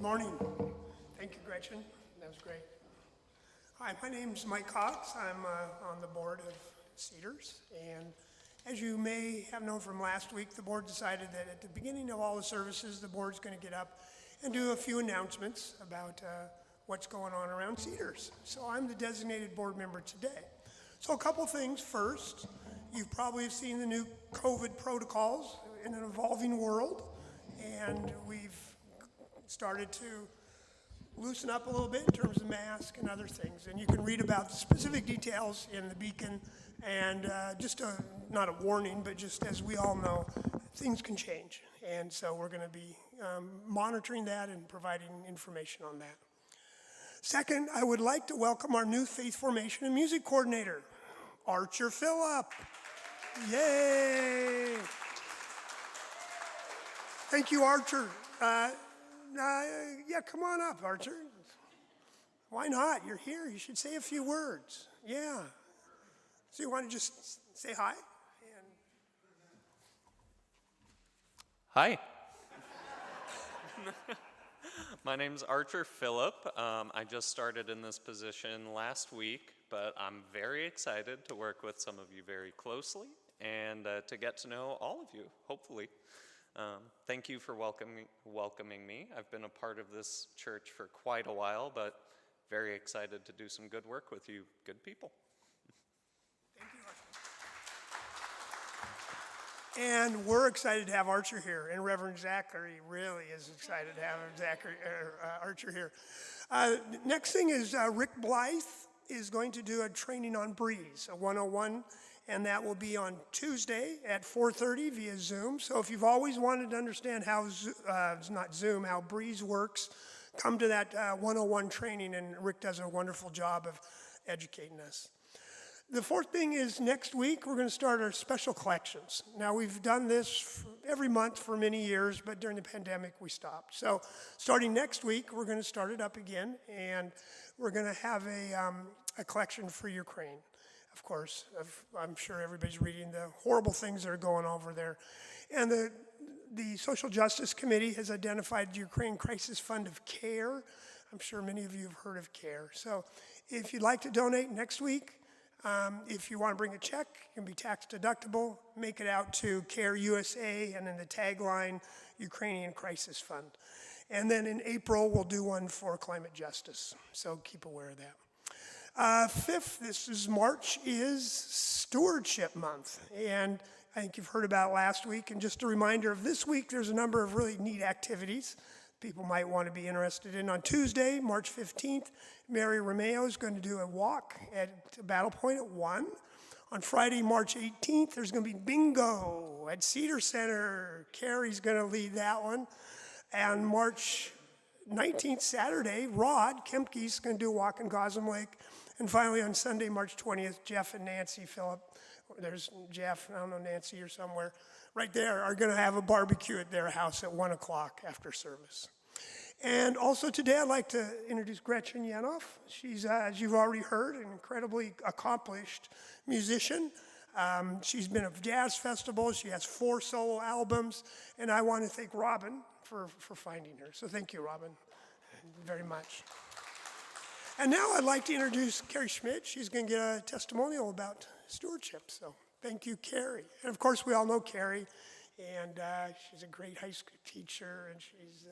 morning. Thank you, Gretchen. That was great. Hi, my name's Mike Cox. I'm on the board of Cedars, and as you may have known from last week, the board decided that at the beginning of all the services, the board's going to get up and do a few announcements about what's going on around Cedars. So I'm the designated board member today. So a couple things. First, you probably have seen the new COVID protocols in an evolving world, and we've started to loosen up a little bit in terms of masks and other things. And you can read about the specific details in the Beacon. And not a warning, but just as we all know, things can change. And so we're going to be monitoring that and providing information on that. Second, I would like to welcome our new Faith Formation and Music Coordinator, Archer Phillip. Yay! Thank you, Archer. Yeah, come on up, Archer. Why not? You're here. You should say a few words. Yeah. So you want to just say hi? Hi. My name's Archer Phillip. I just started in this position last week, but I'm very excited to work with some of you very closely and to get to know all of you, hopefully. Thank you for welcoming me. I've been a part of this church for quite a while, but very excited to do some good work with you good people. Thank you, Archer. And we're excited to have Archer here, and Reverend Zachary really is excited to have Archer here. Next thing is Rick Blythe is going to do a training on Breeze, a 101, and that will be on Tuesday at 4:30 via Zoom. So if you've always wanted to understand how, not Zoom, how Breeze works, come to that 101 training, and Rick does a wonderful job of educating us. The fourth thing is next week we're going to start our special collections. Now we've done this every month for many years, but during the pandemic we stopped. So starting next week we're going to start it up again, and we're going to have a collection for Ukraine. Of course, I'm sure everybody's reading the horrible things that are going on over there. And the Social Justice Committee has identified the Ukraine Crisis Fund of CARE. I'm sure many of you have heard of CARE. So if you'd like to donate next week, if you want to bring a check, it can be tax deductible. Make it out to CARE USA, and then the tagline, Ukrainian Crisis Fund. And then in April, we'll do one for climate justice. So keep aware of that. Fifth, this is March, is Stewardship Month. And I think you've heard about last week. And just a reminder of this week, there's a number of really neat activities people might want to be interested in. On Tuesday, March 15th, Mary Romeo is going to do a walk at Battle Point at 1. On Friday, March 18th, there's going to be bingo at Cedar Center. Carrie's going to lead that one. And March 19th, Saturday, Rod Kempke's going to do a walk in Goslam Lake. And finally, on Sunday, March 20th, Jeff and Nancy Phillip, there's Jeff, I don't know, Nancy or somewhere, right there, are going to have a barbecue at their house at 1 o'clock after service. And also today, I'd like to introduce Gretchen Yanoff. She's, as you've already heard, an incredibly accomplished musician. She's been at jazz festivals. She has 4 solo albums. And I want to thank Robin for finding her. So thank you, Robin, very much. And now I'd like to introduce Carrie Schmidt. She's going to get a testimonial about stewardship. So thank you, Carrie. And of course, we all know Carrie. And she's a great high school teacher. And she's,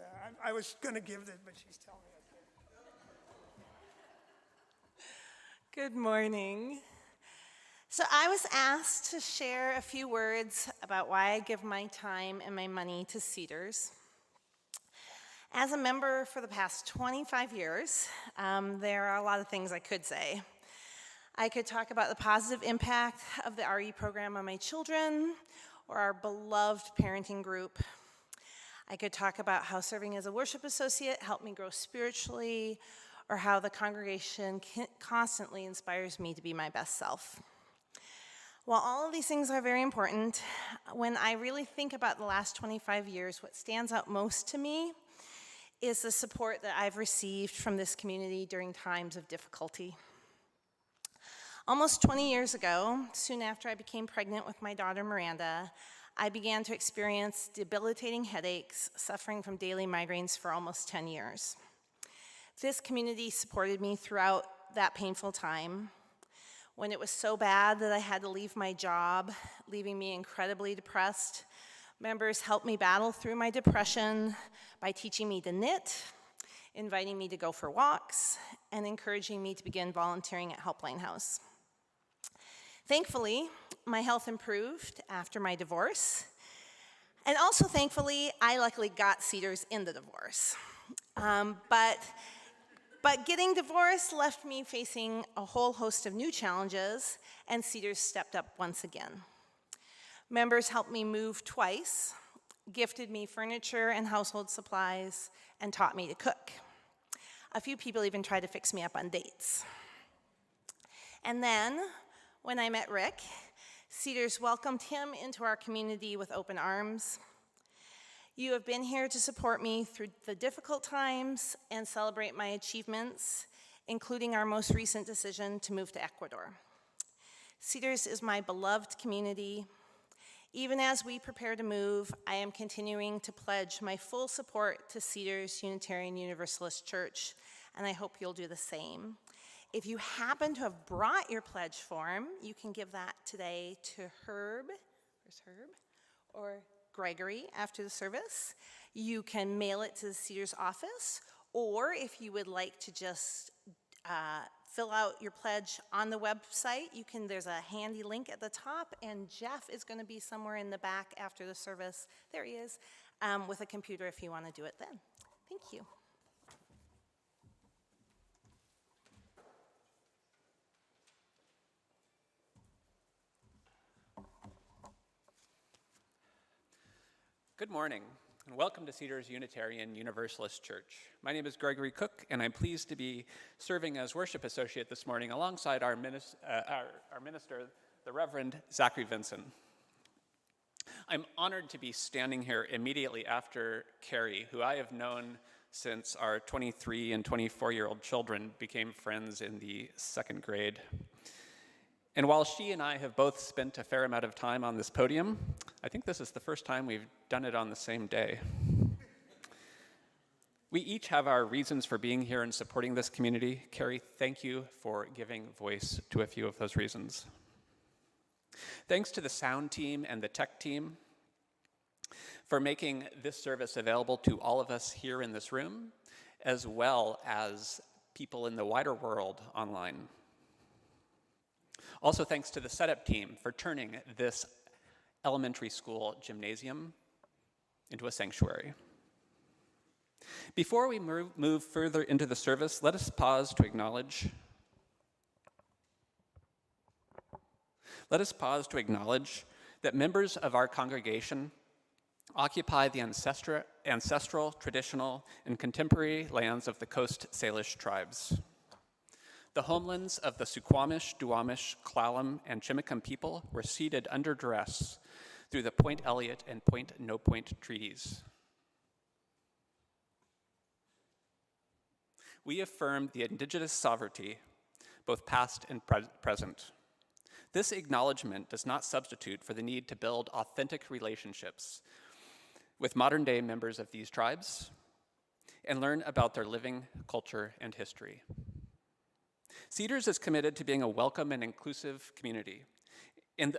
I was going to give it, but she's telling me I can't. Good morning. So I was asked to share a few words about why I give my time and my money to Cedars. As a member for the past 25 years, there are a lot of things I could say. I could talk about the positive impact of the RE program on my children, or our beloved parenting group. I could talk about how serving as a worship associate helped me grow spiritually, or how the congregation constantly inspires me to be my best self. While all of these things are very important, when I really think about the last 25 years, what stands out most to me is the support that I've received from this community during times of difficulty. Almost 20 years ago, soon after I became pregnant with my daughter Miranda, I began to experience debilitating headaches, suffering from daily migraines for almost 10 years. This community supported me throughout that painful time. When it was so bad that I had to leave my job, leaving me incredibly depressed, members helped me battle through my depression by teaching me to knit, inviting me to go for walks, and encouraging me to begin volunteering at Helpline House. Thankfully, my health improved after my divorce, and also thankfully, I luckily got Cedars in the divorce. But getting divorced left me facing a whole host of new challenges, and Cedars stepped up once again. Members helped me move twice, gifted me furniture and household supplies, and taught me to cook. A few people even tried to fix me up on dates. And then, when I met Rick, Cedars welcomed him into our community with open arms. You have been here to support me through the difficult times and celebrate my achievements, including our most recent decision to move to Ecuador. Cedars is my beloved community. Even as we prepare to move, I am continuing to pledge my full support to Cedars Unitarian Universalist Church, and I hope you'll do the same. If you happen to have brought your pledge form, you can give that today to Herb, where's Herb? Or Gregory after the service. You can mail it to the Cedars office, or if you would like to just fill out your pledge on the website, there's a handy link at the top, and Jeff is going to be somewhere in the back after the service. There he is, with a computer if you want to do it then. Thank you. Good morning, and welcome to Cedars Unitarian Universalist Church. My name is Gregory Cook, and I'm pleased to be serving as worship associate this morning alongside our minister, the Reverend Zachary Vinson. I'm honored to be standing here immediately after Carrie, who I have known since our 23 and 24-year-old children became friends in the second grade. And while she and I have both spent a fair amount of time on this podium, I think this is the first time we've done it on the same day. We each have our reasons for being here and supporting this community. Carrie, thank you for giving voice to a few of those reasons. Thanks to the sound team and the tech team for making this service available to all of us here in this room, as well as people in the wider world online. Also, thanks to the setup team for turning this elementary school gymnasium into a sanctuary. Before we move further into the service, let us pause to acknowledge that members of our congregation occupy the ancestral, traditional, and contemporary lands of the Coast Salish tribes. The homelands of the Suquamish, Duwamish, Klallam, and Chimicum people were ceded under duress through the Point Elliott and Point No Point treaties. We affirm the indigenous sovereignty, both past and present. This acknowledgement does not substitute for the need to build authentic relationships with modern-day members of these tribes and learn about their living culture and history. Cedars is committed to being a welcome and inclusive community. In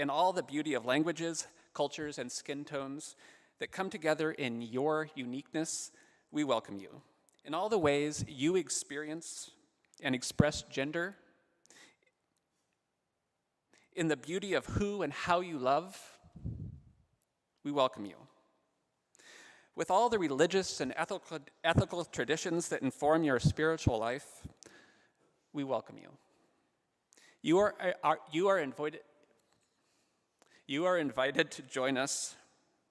all the beauty of languages, cultures, and skin tones that come together in your uniqueness, we welcome you. In all the ways you experience and express gender, in the beauty of who and how you love, we welcome you. With all the religious and ethical traditions that inform your spiritual life, we welcome you. You are invited to join us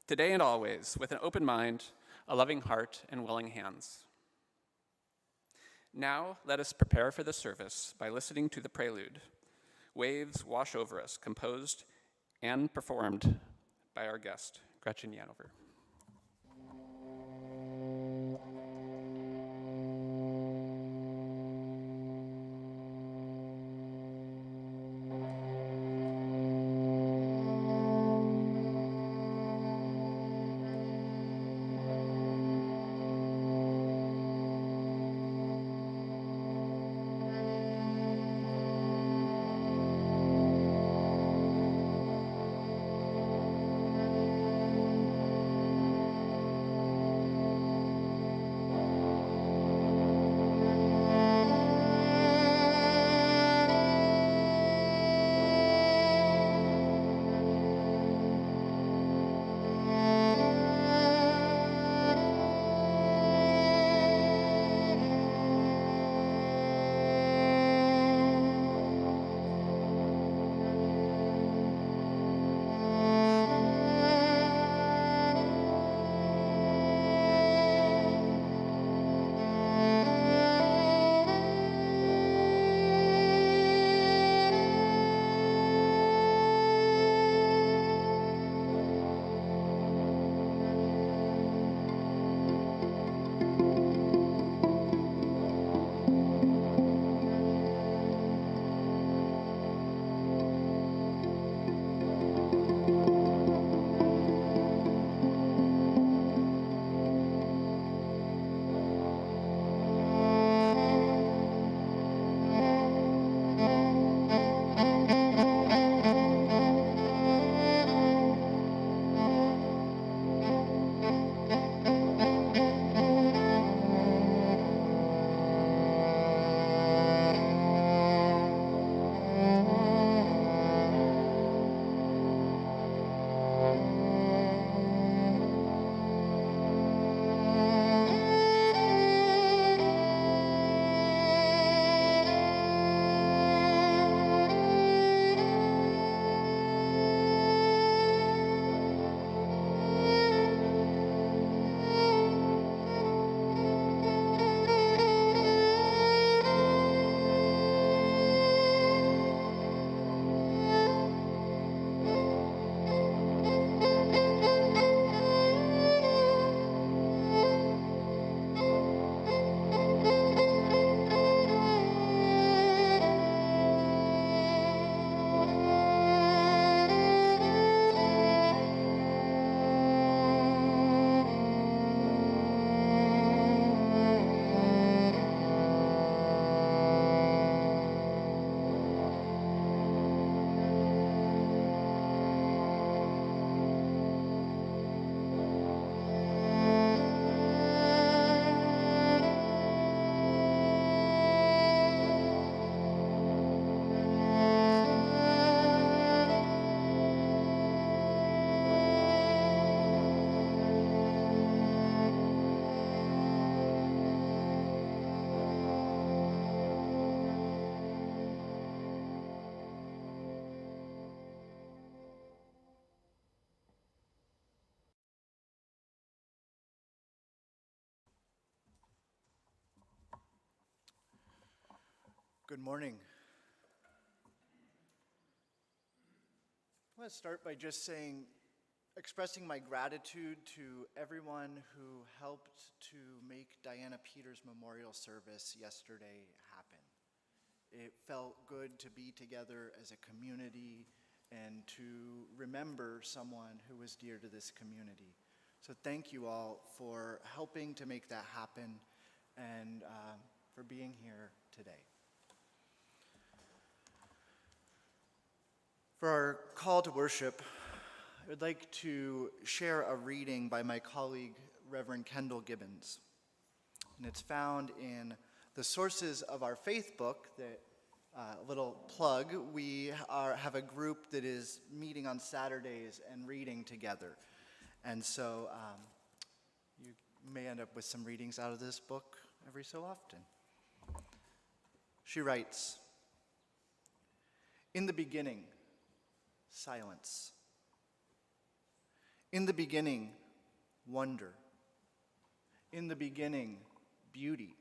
today and always with an open mind, a loving heart, and willing hands. Now, let us prepare for the service by listening to the prelude, Waves Wash Over Us, composed and performed by our guest, Gretchen Yanover. Good morning. I want to start by just expressing my gratitude to everyone who helped to make Diana Peters' memorial service yesterday happen. It felt good to be together as a community and to remember someone who was dear to this community. So thank you all for helping to make that happen and for being here today. For our call to worship, I would like to share a reading by my colleague, Reverend Kendall Gibbons. And it's found in the Sources of Our Faith book that, little plug, we have a group that is meeting on Saturdays and reading together. And so you may end up with some readings out of this book every so often. She writes, "In the beginning, silence. In the beginning, wonder. In the beginning, beauty.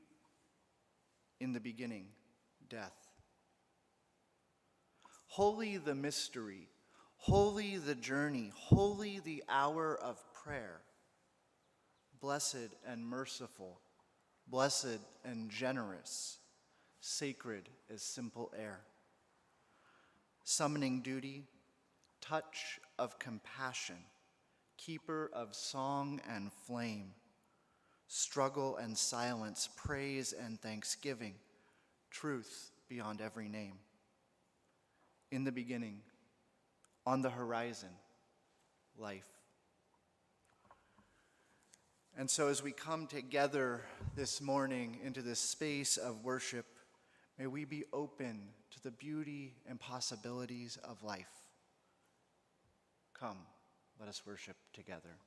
In the beginning, death. Holy the mystery, holy the journey, holy the hour of prayer. Blessed and merciful, blessed and generous, sacred as simple air. Summoning duty, touch of compassion, keeper of song and flame, struggle and silence, praise and thanksgiving, truth beyond every name. In the beginning, on the horizon, life." And so as we come together this morning into this space of worship, may we be open to the beauty and possibilities of life. Come, let us worship together.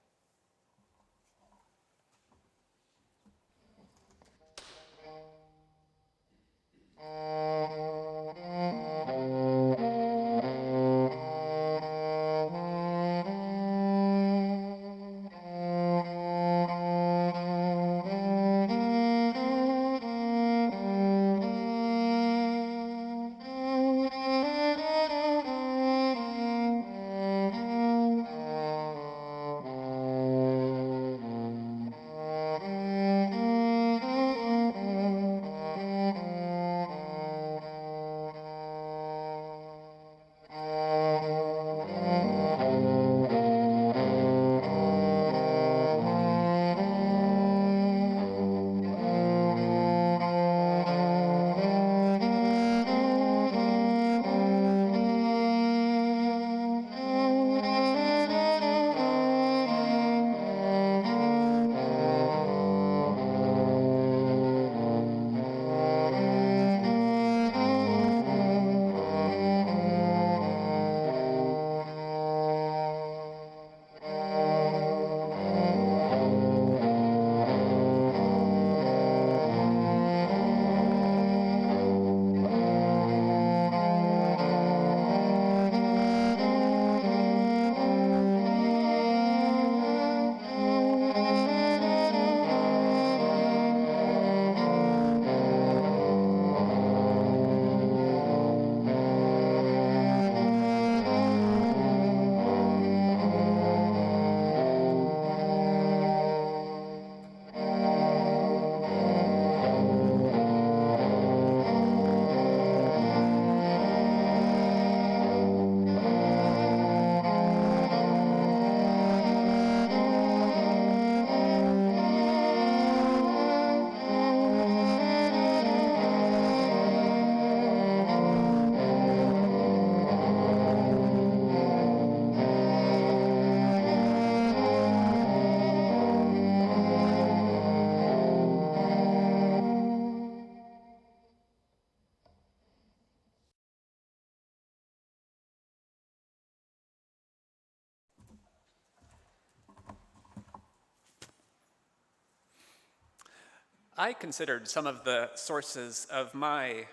I considered some of the sources of my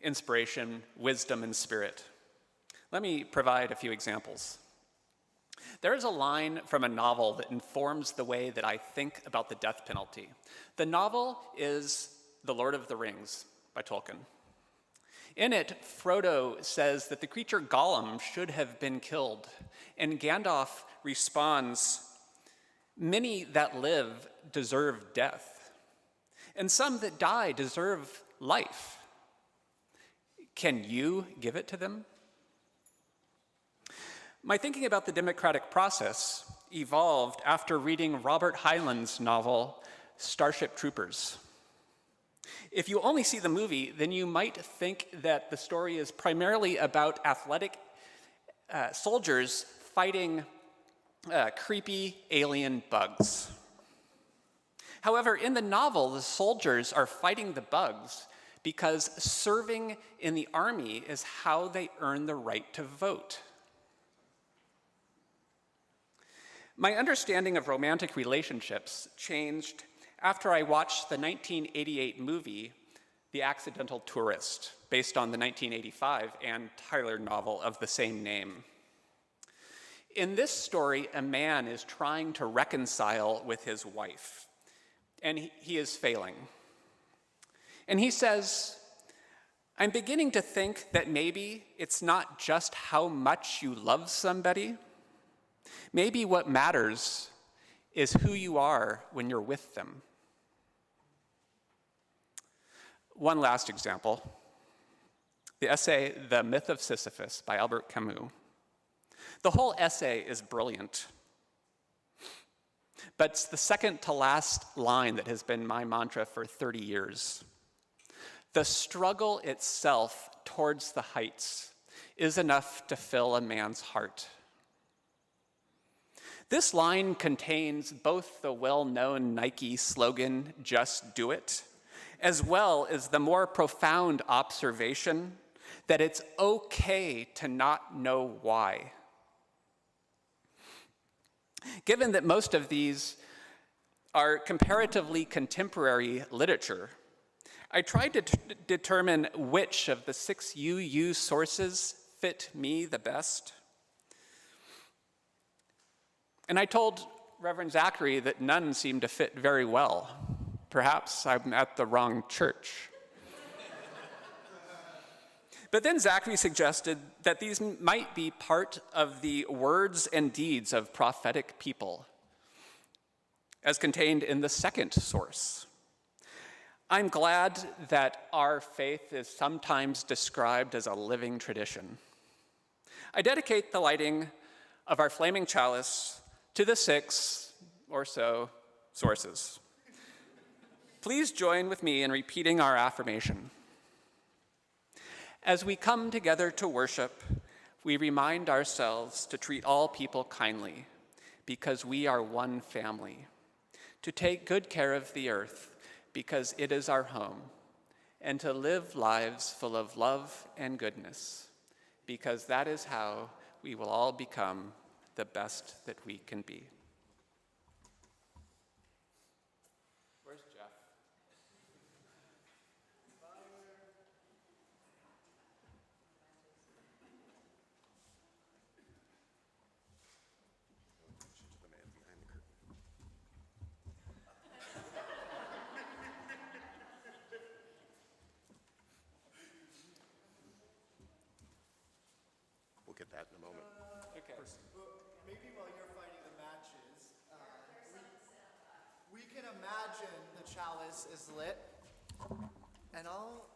inspiration, wisdom, and spirit. Let me provide a few examples. There is a line from a novel that informs the way that I think about the death penalty. The novel is The Lord of the Rings by Tolkien. In it, Frodo says that the creature Gollum should have been killed, and Gandalf responds, "Many that live deserve death, and some that die deserve life. Can you give it to them?" My thinking about the democratic process evolved after reading Robert Heinlein's novel, Starship Troopers. If you only see the movie, then you might think that the story is primarily about athletic soldiers fighting creepy alien bugs. However, in the novel, the soldiers are fighting the bugs because serving in the army is how they earn the right to vote. My understanding of romantic relationships changed after I watched the 1988 movie, The Accidental Tourist, based on the 1985 Anne Tyler novel of the same name. In this story, a man is trying to reconcile with his wife, and he is failing. And he says, "I'm beginning to think that maybe it's not just how much you love somebody. Maybe what matters is who you are when you're with them." One last example, the essay The Myth of Sisyphus by Albert Camus. The whole essay is brilliant, but it's the second to last line that has been my mantra for 30 years. The struggle itself towards the heights is enough to fill a man's heart. This line contains both the well-known Nike slogan, "Just do it," as well as the more profound observation that it's okay to not know why. Given that most of these are comparatively contemporary literature, I tried to determine which of the 6 UU sources fit me the best. And I told Reverend Zachary that none seemed to fit very well. Perhaps I'm at the wrong church. But then Zachary suggested that these might be part of the words and deeds of prophetic people, as contained in the second source. I'm glad that our faith is sometimes described as a living tradition. I dedicate the lighting of our flaming chalice to the 6 or so sources. Please join with me in repeating our affirmation. As we come together to worship, we remind ourselves to treat all people kindly because we are one family, to take good care of the earth because it is our home, and to live lives full of love and goodness because that is how we will all become the best that we can be. Where's Jeff? We'll get that in a moment. Okay. Maybe while you're finding the matches, we can imagine the chalice is lit, and I'll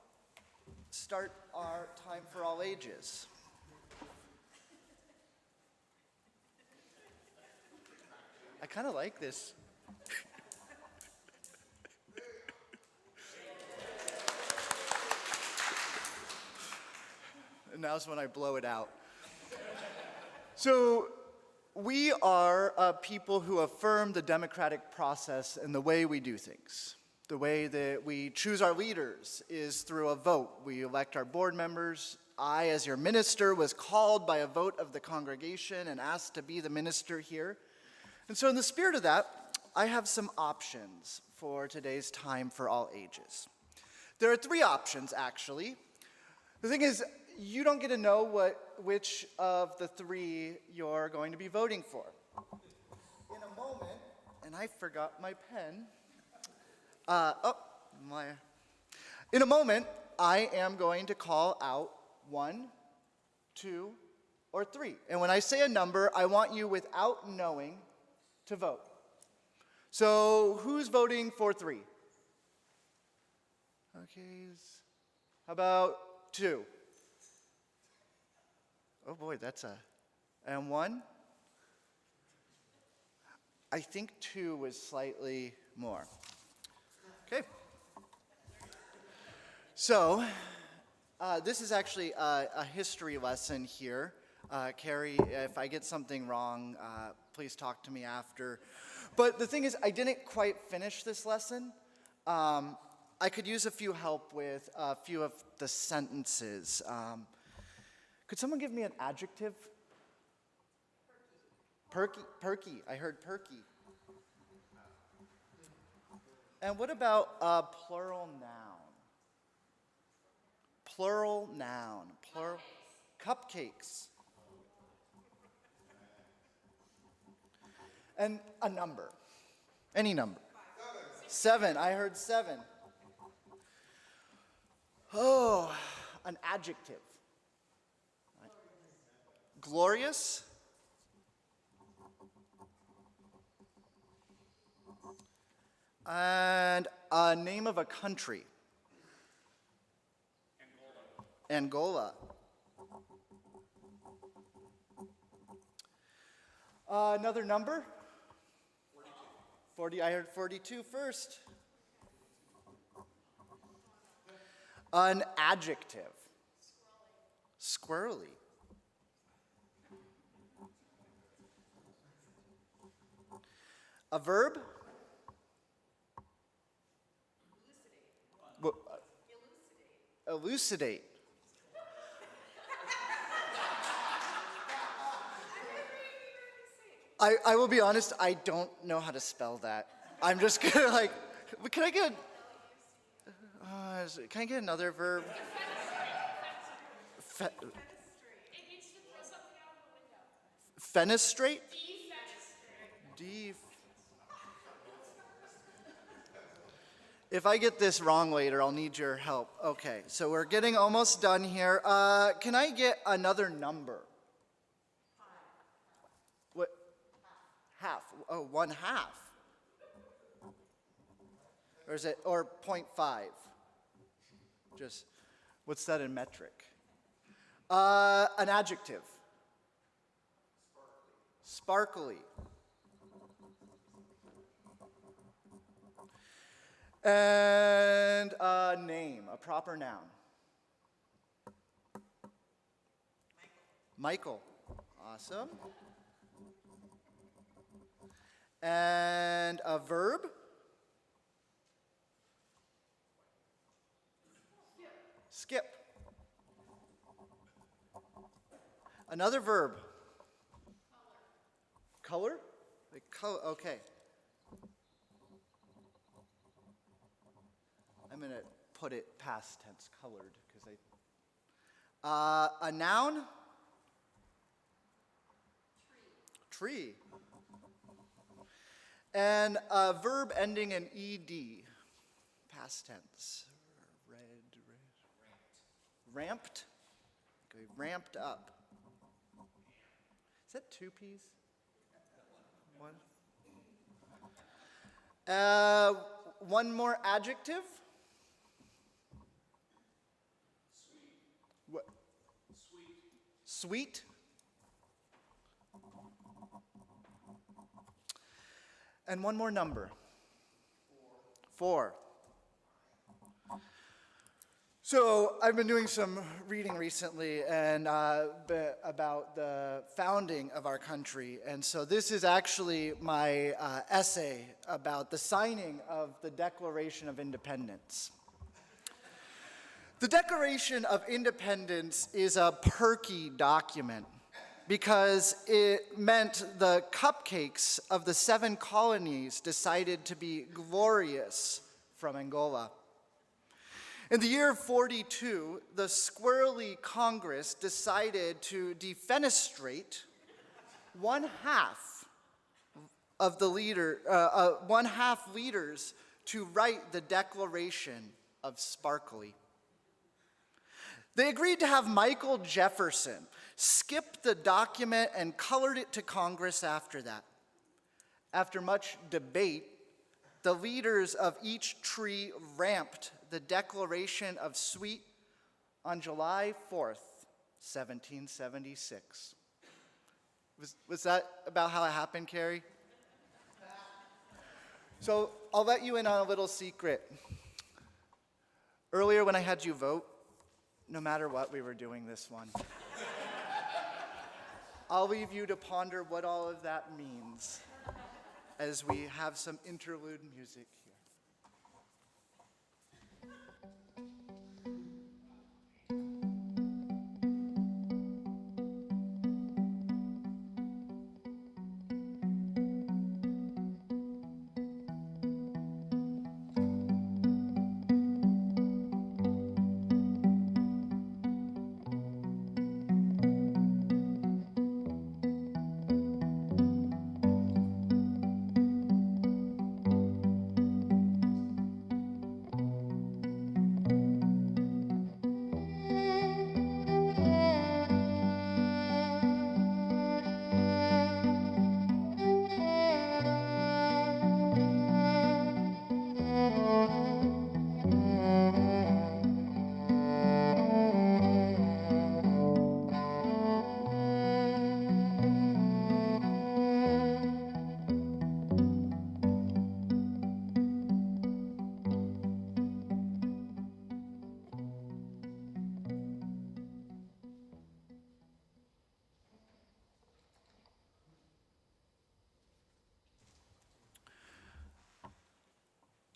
start our time for all ages. I kind of like this. And now's when I blow it out. So, we are a people who affirm the democratic process and the way we do things. The way that we choose our leaders is through a vote. We elect our board members. I, as your minister, was called by a vote of the congregation and asked to be the minister here. And so in the spirit of that, I have some options for today's time for all ages. There are 3 options, actually. The thing is, you don't get to know which of the 3 you're going to be voting for. In a moment, and I forgot my pen. In a moment, I am going to call out 1, 2, or 3. And when I say a number, I want you, without knowing, to vote. So who's voting for 3? Okay, how about 2? Oh boy, that's a, and 1? I think 2 was slightly more. Okay. So, this is actually a history lesson here. Carrie, if I get something wrong, please talk to me after. But the thing is, I didn't quite finish this lesson. I could use a few help with a few of the sentences. Could someone give me an adjective? Perky. Perky. I heard perky. And what about a plural noun? Plural noun. Plural. Cupcakes. And a number. Any number. 7. I heard 7. Oh, an adjective. Glorious. And a name of a country. Angola. Another number? 40. I heard 42 first. An adjective. Squirrely. A verb? Elucidate. I will be honest, I don't know how to spell that. I'm just gonna like, can I get another verb? Fenestrate? If I get this wrong later, I'll need your help. Okay, so we're getting almost done here. Can I get another number? What? Half. Oh, 1/2. Or is it, or 0.5? Just, what's that in metric? An adjective. Sparkly. And a name, a proper noun. Michael. Awesome. And a verb. Skip. Another verb. Color? Like color, okay. I'm going to put it past tense, colored, because a noun? Tree. And a verb ending in ed, past tense. Ramped. Okay, ramped up. Is that 2 P's? 1. One more adjective. What? Sweet. And one more number. 4. So I've been doing some reading recently and about the founding of our country. And so this is actually my essay about the signing of the Declaration of Independence. The Declaration of Independence is a perky document because it meant the cupcakes of the 7 colonies decided to be glorious from Angola. In the year 42, the squirrely Congress decided to defenestrate 1/2 of the leaders to write the Declaration of Sparkly. They agreed to have Michael Jefferson skip the document and colored it to Congress after that. After much debate, the leaders of each tree ramped the Declaration of Sweet on July 4th, 1776. Was that about how it happened, Carrie? So I'll let you in on a little secret. Earlier when I had you vote, no matter what, we were doing this one. I'll leave you to ponder what all of that means as we have some interlude music here.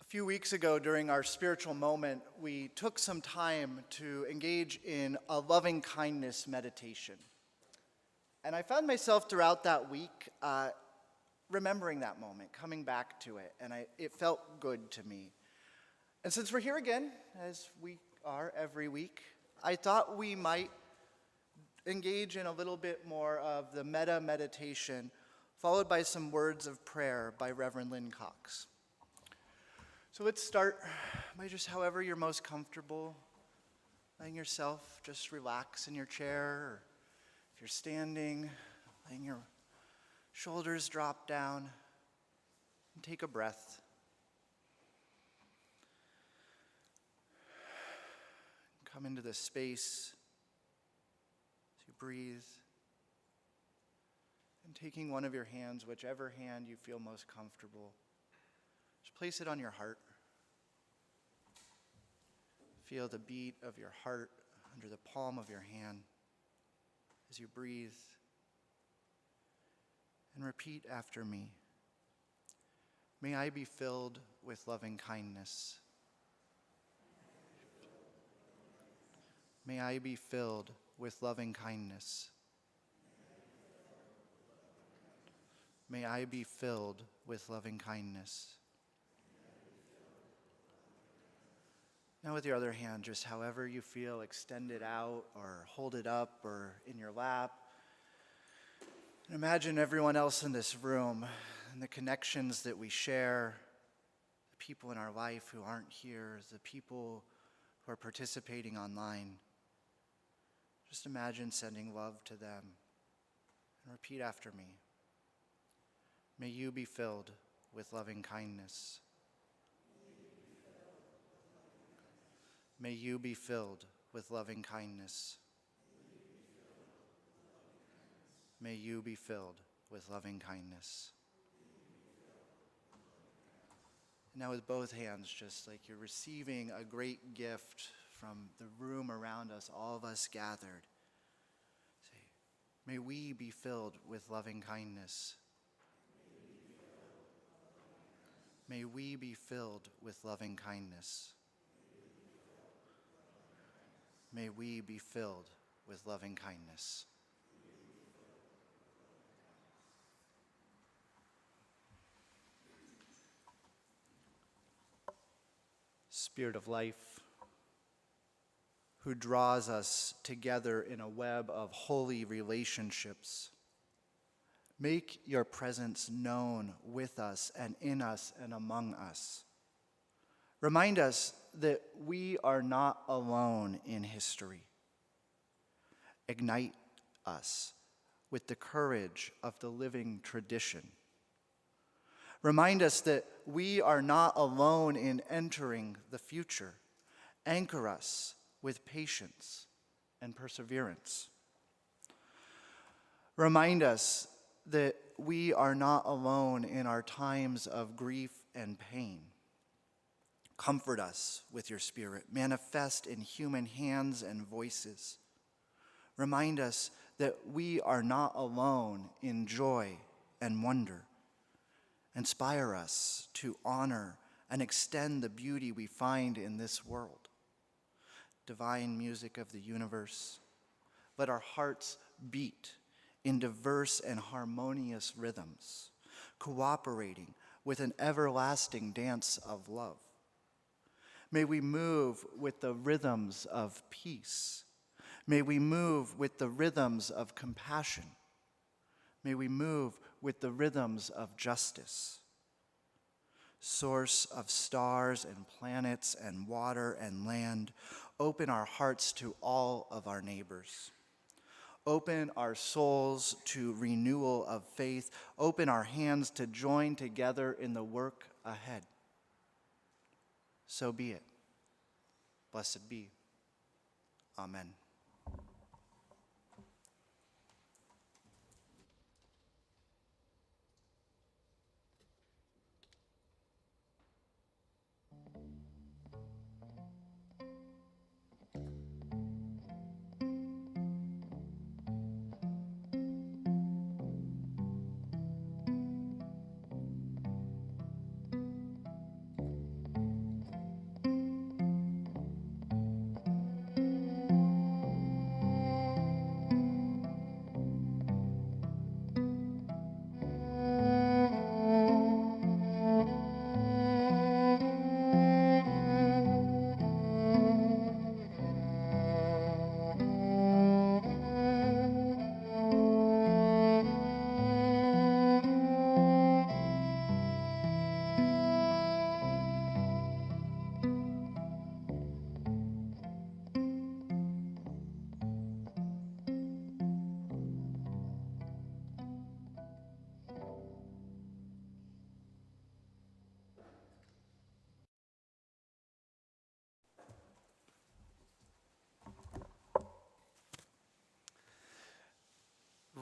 A few weeks ago, during our spiritual moment, we took some time to engage in a loving kindness meditation. And I found myself throughout that week remembering that moment, coming back to it, and it felt good to me. And since we're here again, as we are every week, I thought we might engage in a little bit more of the metta meditation, followed by some words of prayer by Reverend Lynn Cox. So let's start by just however you're most comfortable, letting yourself just relax in your chair, or if you're standing, letting your shoulders drop down, and take a breath. Come into this space as you breathe, and taking one of your hands, whichever hand you feel most comfortable, just place it on your heart. Feel the beat of your heart under the palm of your hand as you breathe. And repeat after me. May I be filled with loving kindness. May I be filled with loving kindness. May I be filled with loving kindness. Now with your other hand, just however you feel, extend it out or hold it up or in your lap. And imagine everyone else in this room and the connections that we share, the people in our life who aren't here, the people who are participating online. Just imagine sending love to them. And repeat after me. May you be filled with loving kindness. May you be filled with loving kindness. May you be filled with loving kindness. Now with both hands, just like you're receiving a great gift from the room around us, all of us gathered. Say, may we be filled with loving kindness. May we be filled with loving kindness. May we be filled with loving kindness. Spirit of life, who draws us together in a web of holy relationships, make your presence known with us and in us and among us. Remind us that we are not alone in history. Ignite us with the courage of the living tradition. Remind us that we are not alone in entering the future. Anchor us with patience and perseverance. Remind us that we are not alone in our times of grief and pain. Comfort us with your Spirit, manifest in human hands and voices. Remind us that we are not alone in joy and wonder. Inspire us to honor and extend the beauty we find in this world. Divine music of the universe, let our hearts beat in diverse and harmonious rhythms, cooperating with an everlasting dance of love. May we move with the rhythms of peace. May we move with the rhythms of compassion. May we move with the rhythms of justice. Source of stars and planets and water and land, open our hearts to all of our neighbors. Open our souls to renewal of faith. Open our hands to join together in the work ahead. So be it. Blessed be. Amen.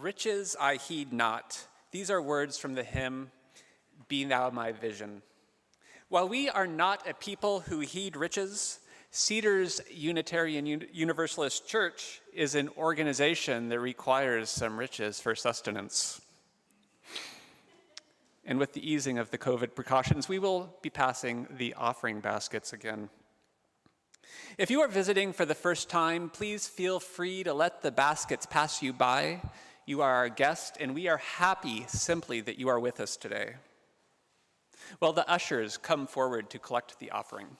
Riches I heed not. These are words from the hymn, Be Thou My Vision. While we are not a people who heed riches, Cedars Unitarian Universalist Church is an organization that requires some riches for sustenance. And with the easing of the COVID precautions, we will be passing the offering baskets again. If you are visiting for the first time, please feel free to let the baskets pass you by. You are our guest, and we are happy simply that you are with us today. Will the ushers come forward to collect the offering?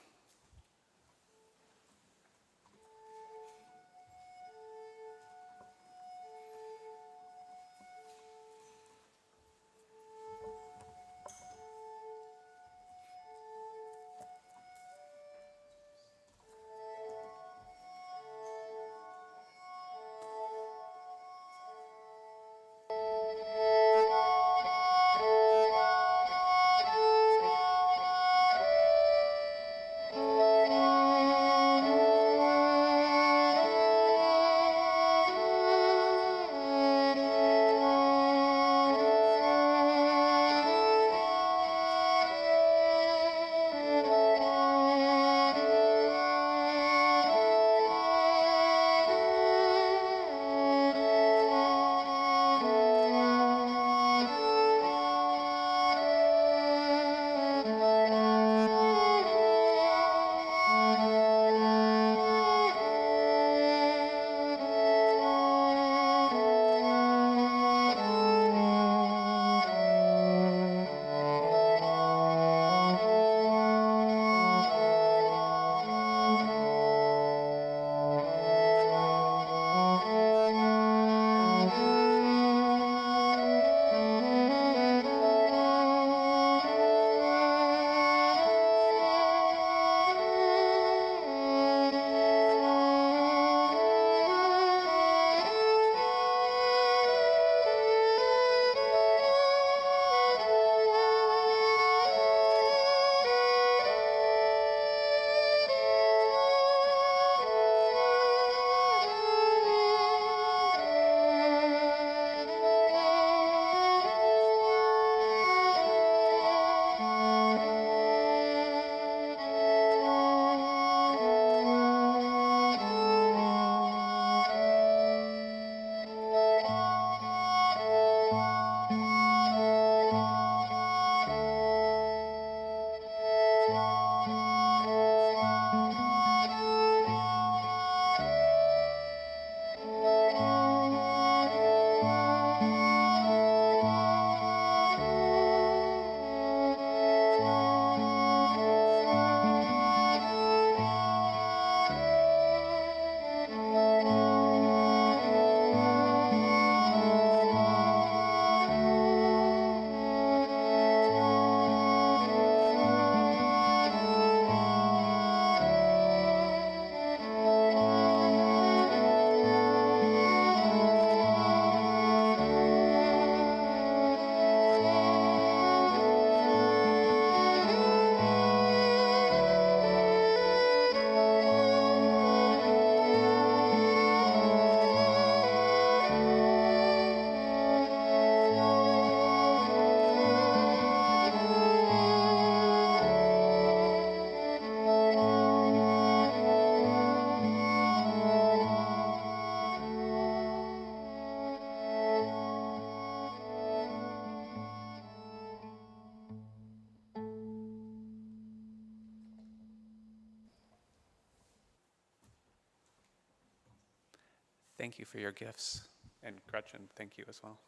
Thank you for your gifts. And Gretchen, thank you as well.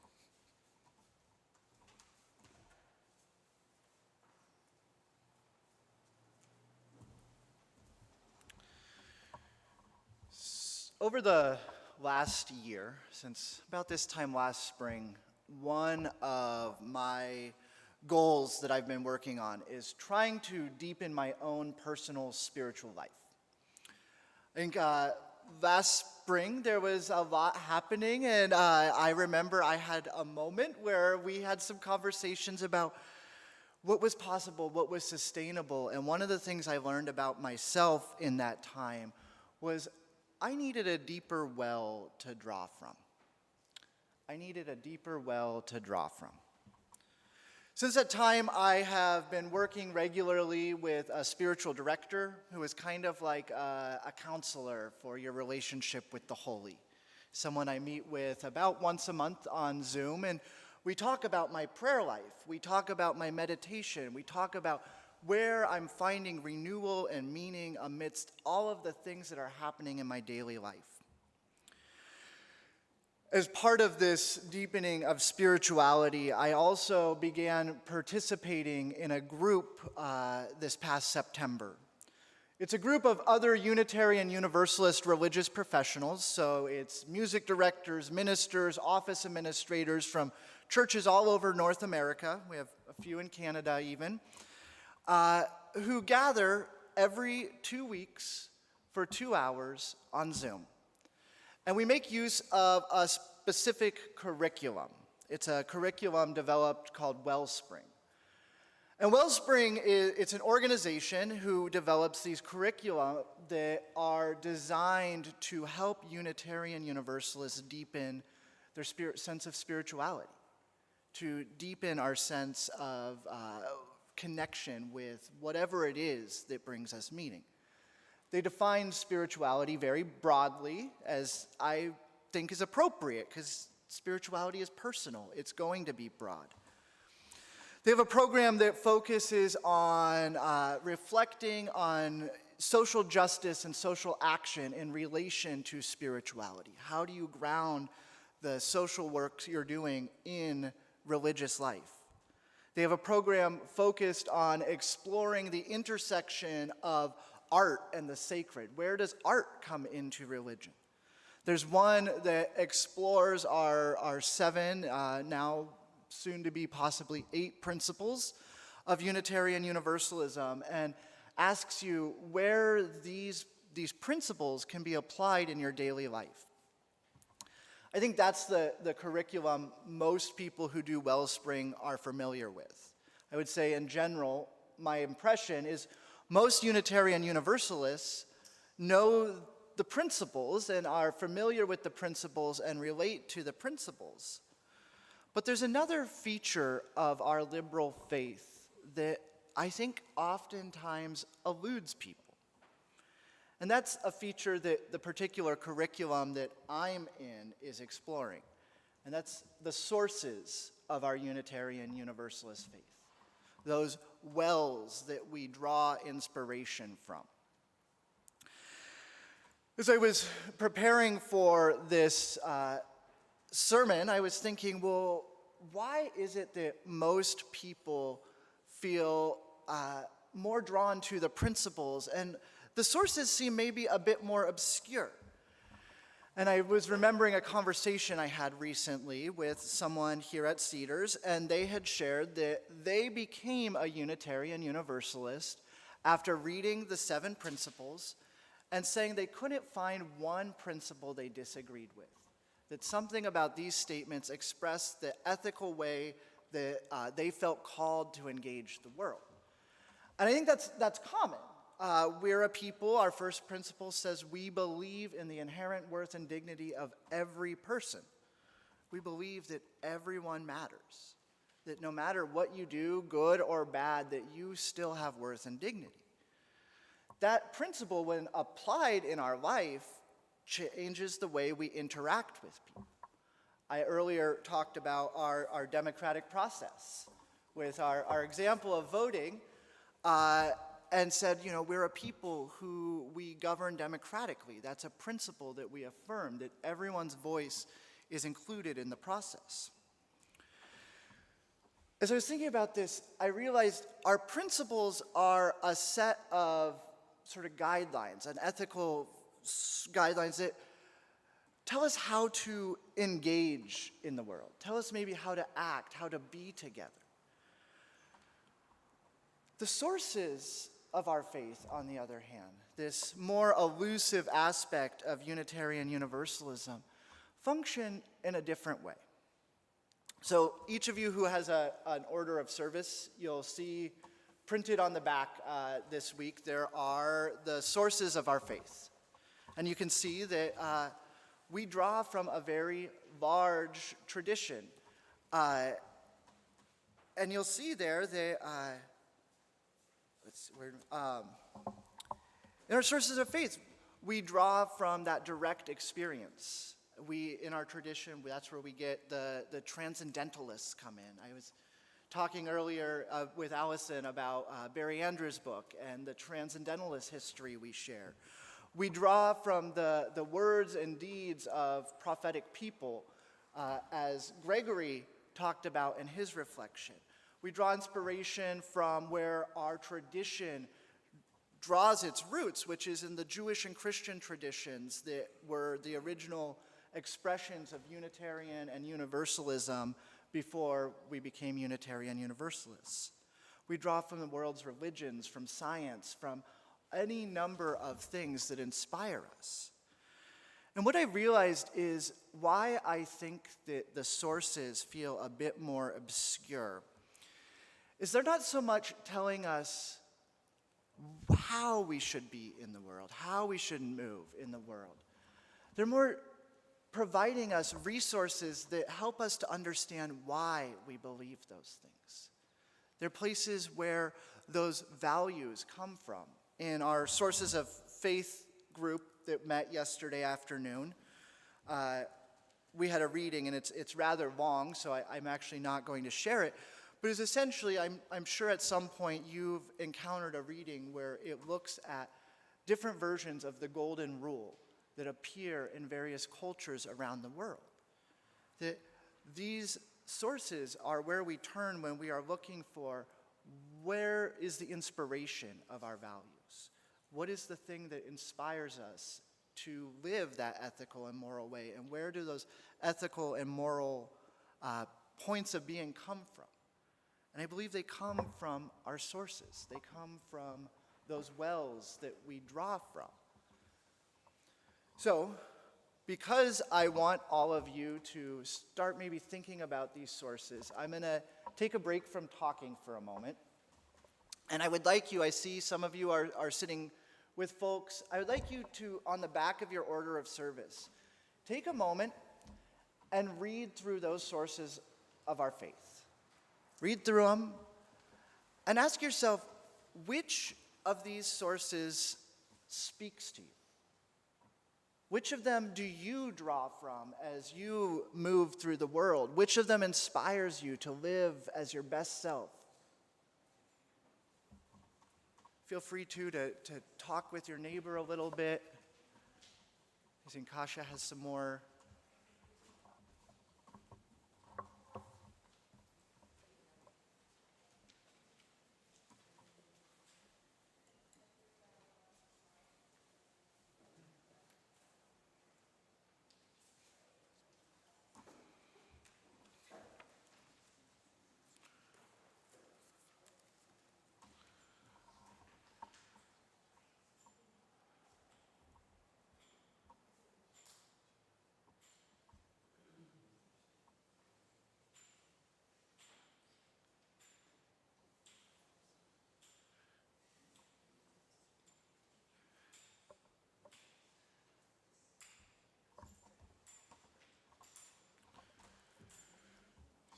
Over the last year, since about this time last spring, one of my goals that I've been working on is trying to deepen my own personal spiritual life. I think last spring there was a lot happening, and I remember I had a moment where we had some conversations about what was possible, what was sustainable, and one of the things I learned about myself in that time was I needed a deeper well to draw from. I needed a deeper well to draw from. Since that time, I have been working regularly with a spiritual director who is kind of like a counselor for your relationship with the holy. Someone I meet with about once a month on Zoom, and we talk about my prayer life. We talk about my meditation. We talk about where I'm finding renewal and meaning amidst all of the things that are happening in my daily life. As part of this deepening of spirituality, I also began participating in a group this past September. It's a group of other Unitarian Universalist religious professionals, so it's music directors, ministers, office administrators from churches all over North America. We have a few in Canada even, who gather every 2 weeks for 2 hours on Zoom. And we make use of a specific curriculum. It's a curriculum developed called Wellspring. And Wellspring it's an organization who develops these curricula that are designed to help Unitarian Universalists deepen their sense of spirituality, to deepen our sense of connection with whatever it is that brings us meaning. They define spirituality very broadly, as I think is appropriate, because spirituality is personal. It's going to be broad. They have a program that focuses on reflecting on social justice and social action in relation to spirituality. How do you ground the social work you're doing in religious life? They have a program focused on exploring the intersection of art and the sacred. Where does art come into religion? There's one that explores our 7, now soon to be possibly 8 principles of Unitarian Universalism, and asks you where these principles can be applied in your daily life. I think that's the curriculum most people who do Wellspring are familiar with. I would say in general, my impression is most Unitarian Universalists know the principles and are familiar with the principles and relate to the principles. But there's another feature of our liberal faith that I think oftentimes eludes people. And that's a feature that the particular curriculum that I'm in is exploring. And that's the sources of our Unitarian Universalist faith. Those wells that we draw inspiration from. As I was preparing for this sermon, I was thinking, well, why is it that most people feel more drawn to the principles, and the sources seem maybe a bit more obscure? And I was remembering a conversation I had recently with someone here at Cedars, and they had shared that they became a Unitarian Universalist after reading the 7 principles and saying they couldn't find one principle they disagreed with. That something about these statements expressed the ethical way that they felt called to engage the world. And I think that's common. We're a people, our first principle says we believe in the inherent worth and dignity of every person. We believe that everyone matters. That no matter what you do, good or bad, that you still have worth and dignity. That principle, when applied in our life, changes the way we interact with people. I earlier talked about our democratic process with our example of voting. and said, you know, we're a people who we govern democratically. That's a principle that we affirm, that everyone's voice is included in the process. As I was thinking about this, I realized our principles are a set of sort of guidelines, an ethical guidelines that tell us how to engage in the world, tell us maybe how to act, how to be together. The sources of our faith, on the other hand, this more elusive aspect of Unitarian Universalism, function in a different way. So each of you who has an order of service, you'll see printed on the back this week, there are the sources of our faith. And you can see that we draw from a very large tradition. And you'll see there that, in our sources of faith, we draw from that direct experience. In our tradition, that's where we get the transcendentalists come in. I was talking earlier with Allison about Barry Andrews' book and the transcendentalist history we share. We draw from the words and deeds of prophetic people, as Gregory talked about in his reflection. We draw inspiration from where our tradition draws its roots, which is in the Jewish and Christian traditions that were the original expressions of Unitarian and Universalism before we became Unitarian Universalists. We draw from the world's religions, from science, from any number of things that inspire us. And what I realized is why I think that the sources feel a bit more obscure is they're not so much telling us how we should be in the world, how we should move in the world. They're more providing us resources that help us to understand why we believe those things. They're places where those values come from. In our Sources of Faith group that met yesterday afternoon, we had a reading, and it's rather long, so I'm actually not going to share it. But it's essentially, I'm sure at some point you've encountered a reading where it looks at different versions of the Golden Rule that appear in various cultures around the world. That these sources are where we turn when we are looking for where is the inspiration of our values? What is the thing that inspires us to live that ethical and moral way? And where do those ethical and moral points of being come from? And I believe they come from our sources. They come from those wells that we draw from. So, because I want all of you to start maybe thinking about these sources, I'm going to take a break from talking for a moment. And I would like you, I see some of you are sitting with folks, I would like you to, on the back of your order of service, take a moment and read through those sources of our faith. Read through them and ask yourself, which of these sources speaks to you? Which of them do you draw from as you move through the world? Which of them inspires you to live as your best self? Feel free to talk with your neighbor a little bit. I think Kasha has some more.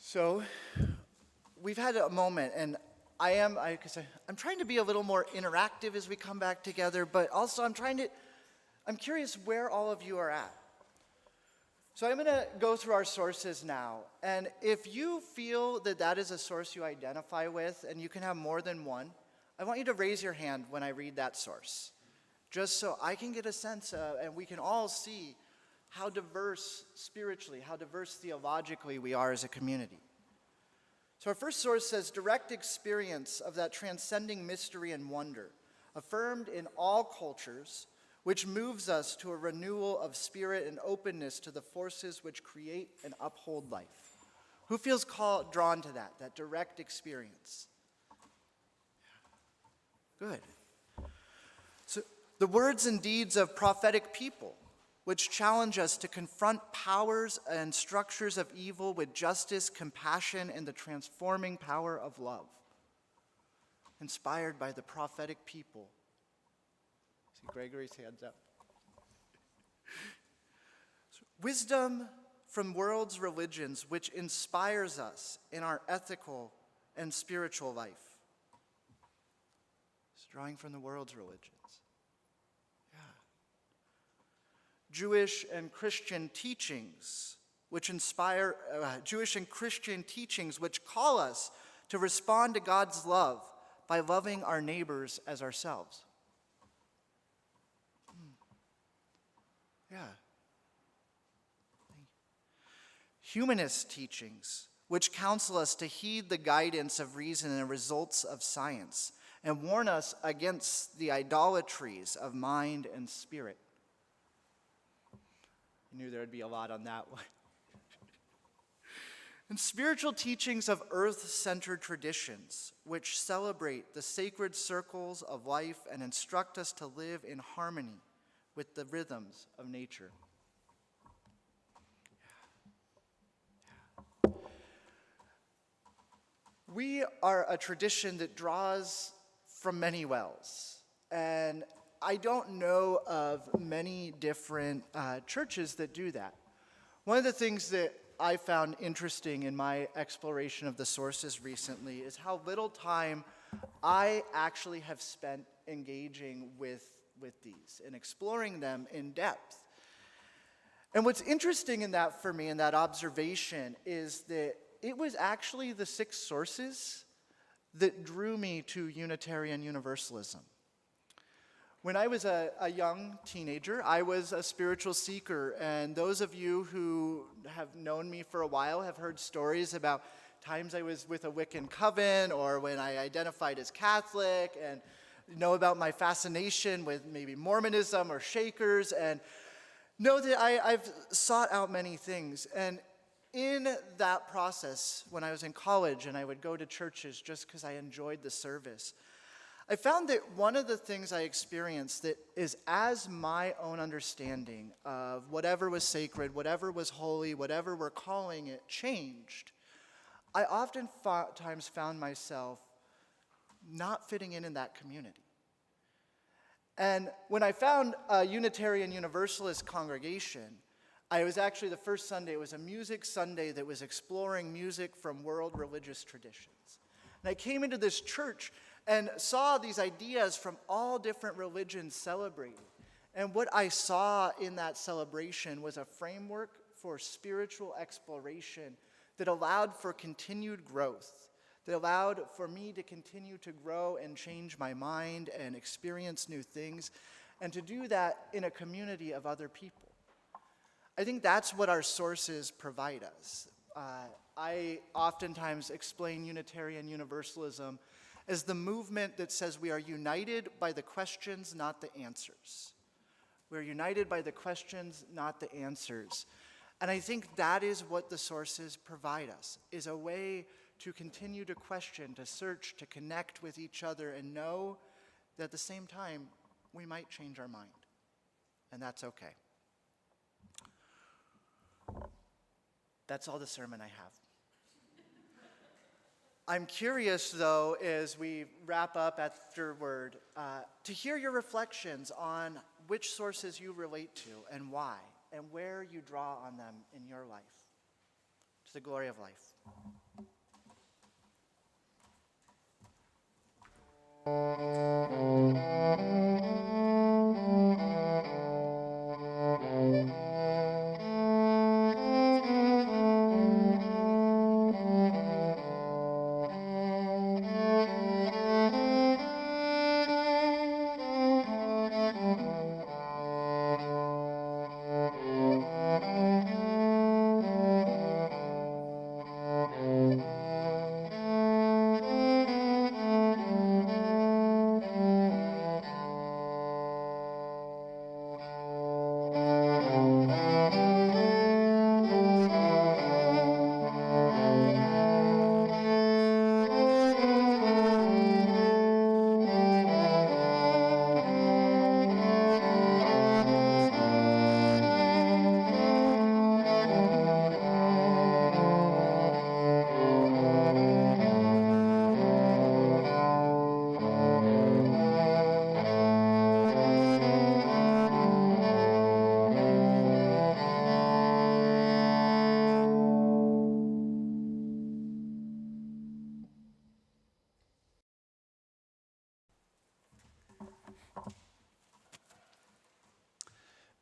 So, we've had a moment, and I'm trying to be a little more interactive as we come back together, but also I'm curious where all of you are at. So I'm going to go through our sources now, and if you feel that that is a source you identify with, and you can have more than one, I want you to raise your hand when I read that source, just so I can get a sense of, and we can all see how diverse spiritually, how diverse theologically we are as a community. So our first source says, direct experience of that transcending mystery and wonder, affirmed in all cultures, which moves us to a renewal of spirit and openness to the forces which create and uphold life. Who feels drawn to that direct experience? Good. So the words and deeds of prophetic people, which challenge us to confront powers and structures of evil with justice, compassion, and the transforming power of love. Inspired by the prophetic people. See Gregory's hands up. Wisdom from world's religions, which inspires us in our ethical and spiritual life. It's drawing from the world's religions. Jewish and Christian teachings, which inspire, Jewish and Christian teachings which call us to respond to God's love by loving our neighbors as ourselves. Yeah. Humanist teachings, which counsel us to heed the guidance of reason and results of science, and warn us against the idolatries of mind and spirit. I knew there would be a lot on that one. And spiritual teachings of earth-centered traditions, which celebrate the sacred circles of life and instruct us to live in harmony with the rhythms of nature. We are a tradition that draws from many wells, and I don't know of many different churches that do that. One of the things that I found interesting in my exploration of the sources recently is how little time I actually have spent engaging with these and exploring them in depth. And what's interesting in that for me, in that observation, is that it was actually the 6 sources that drew me to Unitarian Universalism. When I was a young teenager, I was a spiritual seeker, and those of you who have known me for a while have heard stories about times I was with a Wiccan coven, or when I identified as Catholic, and know about my fascination with maybe Mormonism or Shakers, and know that I've sought out many things. And in that process, when I was in college and I would go to churches just because I enjoyed the service, I found that one of the things I experienced that is as my own understanding of whatever was sacred, whatever was holy, whatever we're calling it, changed, I oftentimes found myself not fitting in that community. And when I found a Unitarian Universalist congregation, I was actually the first Sunday, it was a music Sunday that was exploring music from world religious traditions. And I came into this church and saw these ideas from all different religions celebrated. And what I saw in that celebration was a framework for spiritual exploration that allowed for continued growth, that allowed for me to continue to grow and change my mind and experience new things, and to do that in a community of other people. I think that's what our sources provide us. I oftentimes explain Unitarian Universalism as the movement that says we are united by the questions, not the answers. We're united by the questions, not the answers. And I think that is what the sources provide us, is a way to continue to question, to search, to connect with each other, and know that at the same time, we might change our mind. And that's okay. That's all the sermon I have. I'm curious, though, as we wrap up afterward, to hear your reflections on which sources you relate to and why, and where you draw on them in your life. To the glory of life.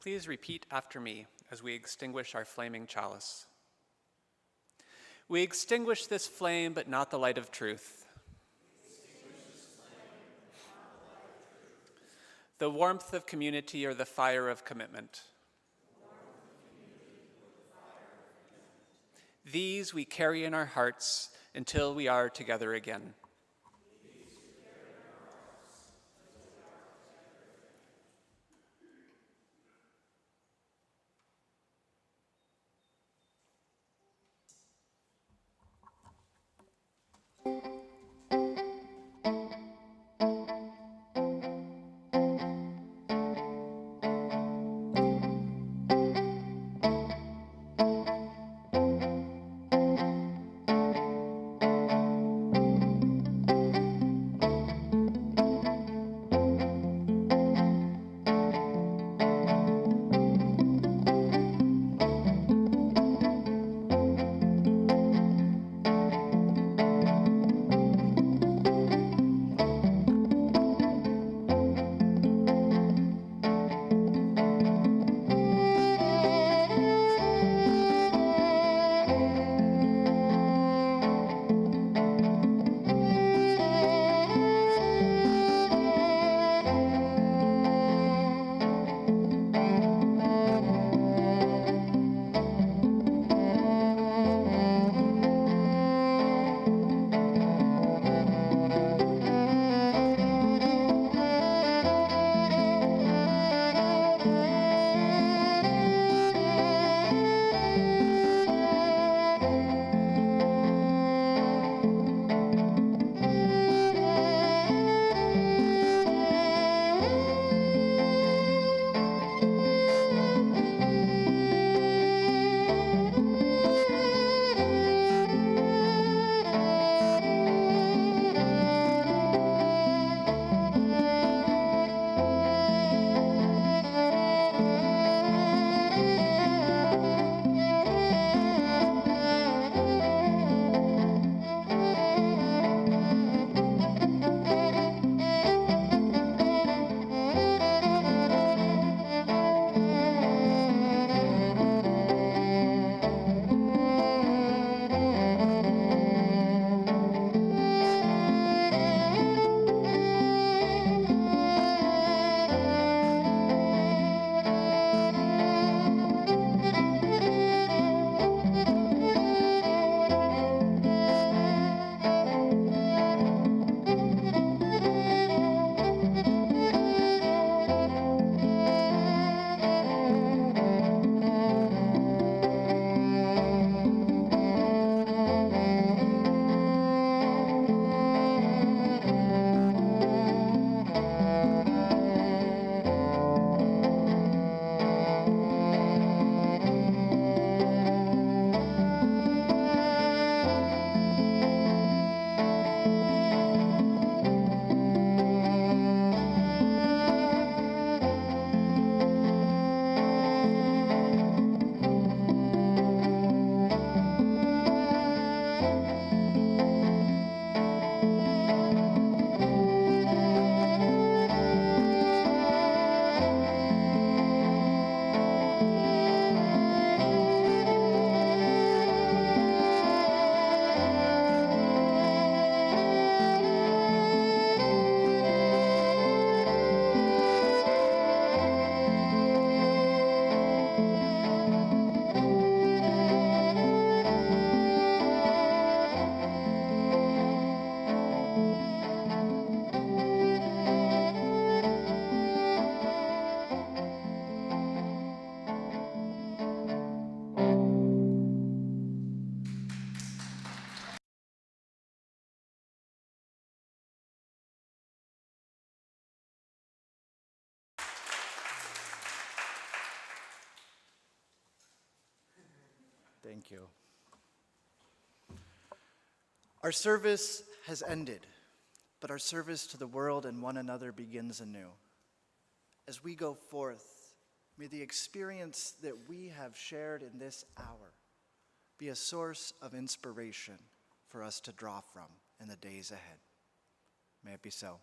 Please repeat after me as we extinguish our flaming chalice. We extinguish this flame, but not the light of truth. The warmth of community or the fire of commitment. These we carry in our hearts until we are together again. Thank you. Our service has ended, but our service to the world and one another begins anew. As we go forth, may the experience that we have shared in this hour be a source of inspiration for us to draw from in the days ahead. May it be so.